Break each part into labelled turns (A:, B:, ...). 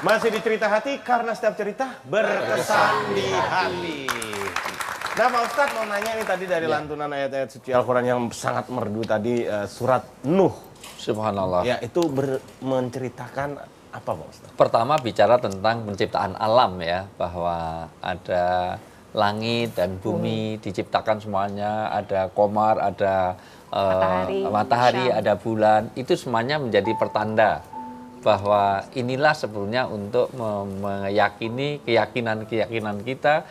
A: Masih di Cerita Hati karena setiap cerita berkesan di hati. Nah Pak Ustadz mau nanya nih tadi dari lantunan ayat-ayat suci Al-Quran yang sangat merdu tadi, surat Nuh.
B: Subhanallah.
A: Ya itu menceritakan apa Pak Ustadz?
B: Pertama bicara tentang penciptaan alam ya, bahwa ada langit dan bumi diciptakan semuanya, ada komar, ada matahari, ada bulan, itu semuanya menjadi pertanda bahwa inilah sebenarnya untuk meyakini keyakinan kita.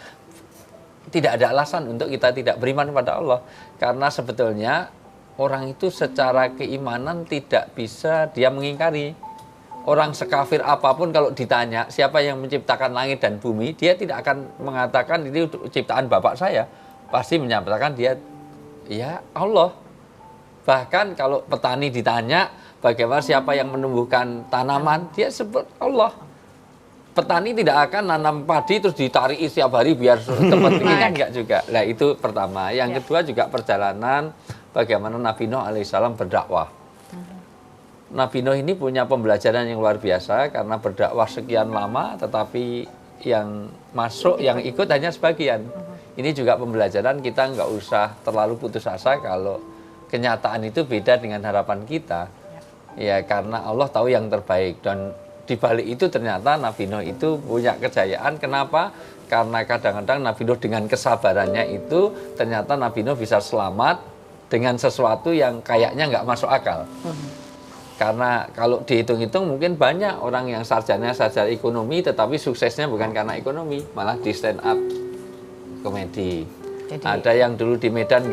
B: Tidak ada alasan untuk kita tidak beriman kepada Allah, karena sebetulnya orang itu secara keimanan tidak bisa dia mengingkari. Orang sekafir apapun kalau ditanya siapa yang menciptakan langit dan bumi, dia tidak akan mengatakan ini ciptaan bapak saya. Pasti menyatakan dia, ya Allah. Bahkan kalau petani ditanya bagaimana siapa yang menumbuhkan tanaman, dia sebut Allah. Petani tidak akan nanam padi terus ditarik setiap hari biar cepat ini kan enggak juga. Nah itu pertama. Yang kedua juga perjalanan bagaimana Nabi Nuh alaihissalam berdakwah. Nabi Nuh ini punya pembelajaran yang luar biasa karena berdakwah sekian lama, tetapi yang masuk, yang ikut hanya sebagian. Ini juga pembelajaran, kita nggak usah terlalu putus asa kalau kenyataan itu beda dengan harapan kita. Ya karena Allah tahu yang terbaik, dan di balik itu ternyata Nabi Nuh itu punya kejayaan. Kenapa? Karena kadang-kadang Nabi Nuh dengan kesabarannya itu ternyata Nabi Nuh bisa selamat dengan sesuatu yang kayaknya nggak masuk akal. Karena kalau dihitung-hitung mungkin banyak orang yang sarjana ekonomi tetapi suksesnya bukan karena ekonomi, malah di stand up komedi. Jadi, ada yang dulu di Medan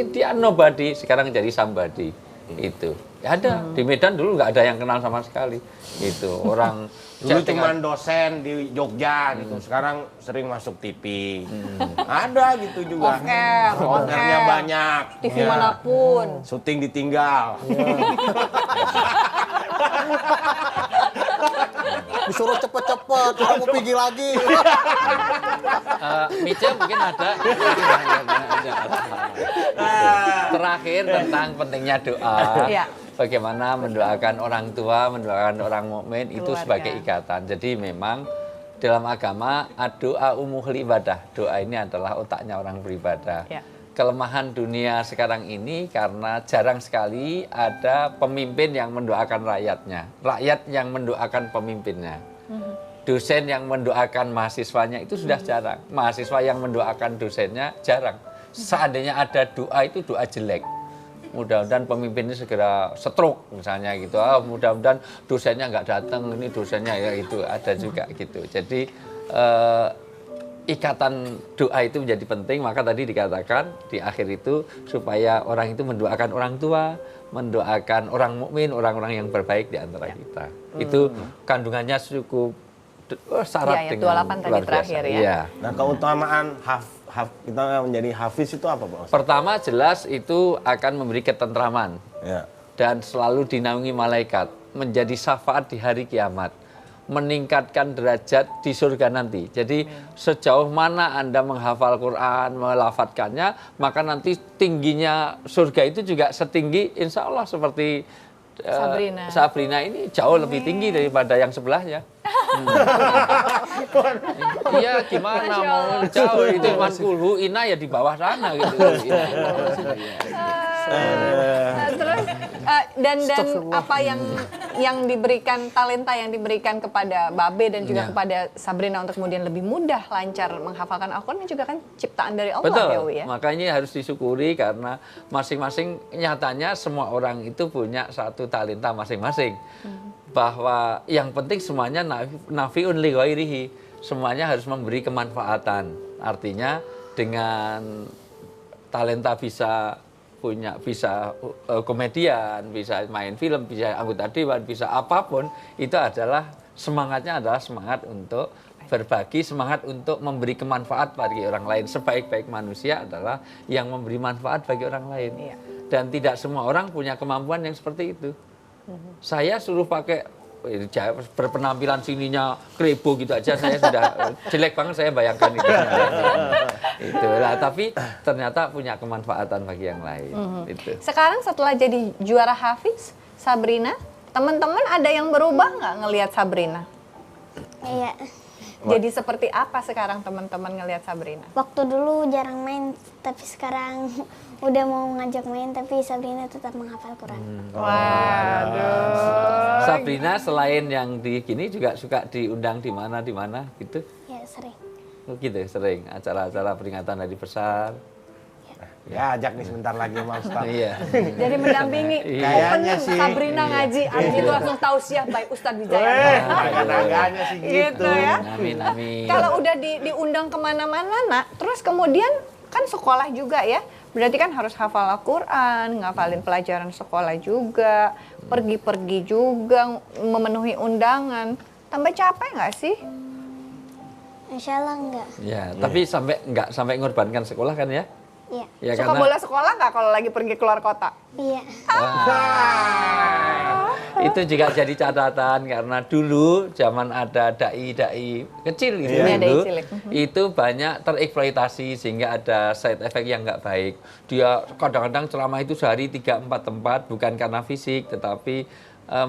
B: dia nobody, sekarang jadi somebody. Itu ada di Medan dulu nggak ada yang kenal sama sekali. Itu orang
A: dulu cuma dosen di Jogja gitu, sekarang sering masuk TV. Ada gitu juga. Ordernya banyak.
C: TV manapun.
A: Syuting ditinggal.
D: Disuruh cepet-cepet, mau pergi lagi.
B: Mica mungkin ada. Terakhir tentang pentingnya doa. Bagaimana mendoakan orang tua, mendoakan orang mukmin itu sebagai ikatan. Jadi memang dalam agama doa umuhul ibadah. Doa ini adalah otaknya orang beribadah. Kelemahan dunia sekarang ini karena jarang sekali ada pemimpin yang mendoakan rakyatnya, rakyat yang mendoakan pemimpinnya. Dosen yang mendoakan mahasiswanya itu sudah jarang. Mahasiswa yang mendoakan dosennya jarang. Seandainya ada doa itu doa jelek. Mudah-mudahan pemimpinnya segera stroke misalnya gitu. Mudah-mudahan dosennya nggak datang, ini dosennya ya itu ada juga gitu. Jadi ikatan doa itu menjadi penting. Maka tadi dikatakan di akhir itu supaya orang itu mendoakan orang tua, mendoakan orang mukmin, orang-orang yang berbaik di antara kita. Itu kandungannya cukup syarat dengan
C: 28 tadi terakhir ya.
B: Ya.
A: Nah keutamaan kita menjadi hafiz itu apa Pak?
B: Pertama jelas itu akan memberi ketentraman dan selalu dinaungi malaikat, menjadi syafaat di hari kiamat, meningkatkan derajat di surga nanti. Jadi sejauh mana Anda menghafal Quran, melafadzkannya, maka nanti tingginya surga itu juga setinggi insya Allah seperti Sabrina ini jauh lebih tinggi daripada yang sebelahnya. Iya gimana mau jauh itu cuma kulhu ina ya di bawah sana gitu.
C: Terus dan apa yang diberikan talenta yang diberikan kepada Babe dan juga kepada Sabrina untuk kemudian lebih mudah lancar menghafalkan Al-Quran juga kan ciptaan dari Allah.
B: Betul.
C: Ya, Wi, ya?
B: Makanya harus disyukuri karena masing-masing nyatanya semua orang itu punya satu talenta masing-masing. Bahwa yang penting semuanya nafi'un li ghairihi. Semuanya harus memberi kemanfaatan. Artinya dengan talenta bisa komedian, bisa main film, bisa anggota dewan, bisa apapun, itu adalah semangatnya adalah semangat untuk berbagi, semangat untuk memberi kemanfaat bagi orang lain. Sebaik-baik manusia adalah yang memberi manfaat bagi orang lain. Dan tidak semua orang punya kemampuan yang seperti itu. Saya suruh pakai berpenampilan sininya krebo gitu aja saya sudah jelek banget, saya bayangkan itu. Itulah, tapi ternyata punya kemanfaatan bagi yang lain. Itu.
C: Sekarang setelah jadi juara hafiz, Sabrina, teman-teman ada yang berubah nggak ngelihat Sabrina?
E: Iya.
C: Jadi seperti apa sekarang teman-teman ngelihat Sabrina?
E: Waktu dulu jarang main, tapi sekarang udah mau ngajak main, tapi Sabrina tetap menghafal Quran.
C: Waduh.
B: Sabrina selain yang di gini juga suka diundang di mana gitu.
E: Ya sering.
B: Oh gitu, sering acara-acara peringatan hari besar.
A: Ya, ajak nih sebentar lagi sama Ustaz.
B: Iya.
C: Jadi mendampingi
A: Kayaknya
C: opening
A: sih.
C: Sabrina ngaji, abis itu langsung tausiah baik Ustadz Wijaya.
A: Agak-agaknya sih gitu.
C: Gitu ya.
B: Amin, amin.
C: Kalau udah diundang kemana-mana, nak, terus kemudian kan sekolah juga ya, berarti kan harus hafal Al-Quran, ngafalin pelajaran sekolah juga, pergi-pergi juga, memenuhi undangan. Tambah capek nggak sih?
E: Insya Allah enggak.
B: Ya, tapi nggak sampai ngorbankan sekolah kan ya?
E: Iya.
B: Ya
C: Suka bola sekolah nggak kalau lagi pergi keluar kota?
E: Iya.
B: Itu juga jadi catatan karena dulu zaman ada dai-dai kecil gitu
C: Iya, dai
B: dulu,
C: cilik.
B: itu banyak tereksploitasi sehingga ada side effect yang nggak baik. Dia kadang-kadang ceramah itu sehari 3-4 tempat bukan karena fisik tetapi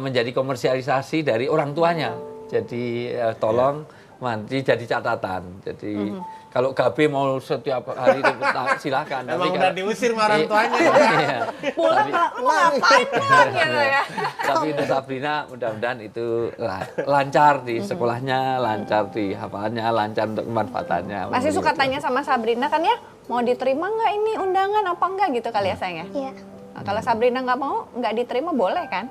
B: menjadi komersialisasi dari orang tuanya. Jadi tolong nanti jadi catatan. Jadi kalau Gabe mau setiap hari itu silakan.
A: Emang
B: Tapi
A: udah
B: kalau-
A: diusir sama orang tuanya.
B: Iya.
C: Pulang
B: Tapi-
C: lu mau ngapain pulang gitu ya?
B: Tapi untuk Sabrina mudah-mudahan itu lancar di sekolahnya, lancar di hafalannya, lancar untuk kemanfaatannya.
C: Masih suka tanya sama Sabrina kan ya, mau diterima nggak ini undangan apa enggak gitu kali ya sayang ya?
E: Iya.
C: Nah, kalau Sabrina nggak mau, nggak diterima boleh kan?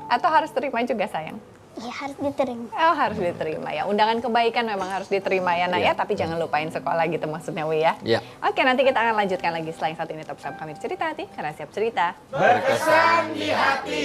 C: Atau harus terima juga sayang?
E: Iya harus diterima.
C: Oh harus diterima ya. Undangan kebaikan memang harus diterima ya Nak ya. Tapi jangan lupain sekolah gitu maksudnya Wi ya.
B: Iya.
C: Oke nanti kita akan lanjutkan lagi setelah yang satu ini tetap bersama kami di Cerita Hati. Karena siap cerita.
A: Berkesan di hati.